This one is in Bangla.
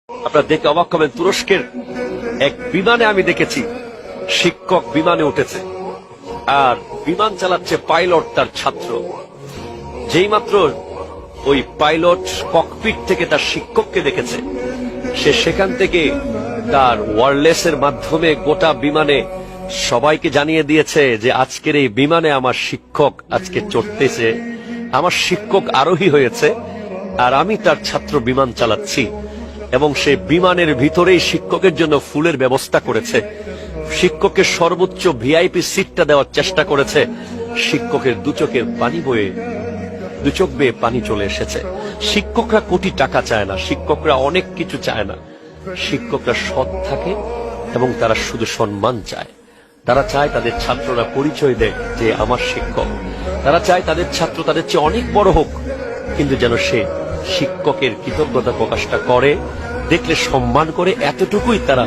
আপনারা দেখে অবাক হবেন, তুরস্কের এক বিমানে আমি দেখেছি শিক্ষক বিমানে উঠেছে আর বিমান চালাচ্ছে পাইলট তার ছাত্র। যেই মাত্র ওই পাইলট ককপিট থেকে তার শিক্ষককে দেখেছে, সে সেখান থেকে তার ওয়্যারলেসের মাধ্যমে গোটা বিমানে সবাইকে জানিয়ে দিয়েছে যে আজকের এই বিমানে আমার শিক্ষক আজকে চড়তেছে, আমার শিক্ষক আরোহী হয়েছে আর আমি তার ছাত্র বিমান চালাচ্ছি। এবং সে বিমানের ভিতরেই শিক্ষকের জন্য ফুলের ব্যবস্থা করেছে, শিক্ষকের সর্বোচ্চ ভিআইপি সিটটা দেওয়ার চেষ্টা করেছে। শিক্ষকের দু চোখ বেয়ে পানি চলে এসেছে। শিক্ষকরা কোটি টাকা চায় না, শিক্ষকরা অনেক কিছু চায় না, শিক্ষকরা সৎ থাকে এবং তারা শুধু সম্মান চায়। তারা চায় তাদের ছাত্ররা পরিচয় দেয় যে আমার শিক্ষক। তারা চায় তাদের ছাত্র তাদের চেয়ে অনেক বড় হোক, কিন্তু যেন সে শিক্ষকের কৃতজ্ঞতা প্রকাশটা করে, দেখলে সম্মান করে, এতটুকুই তারা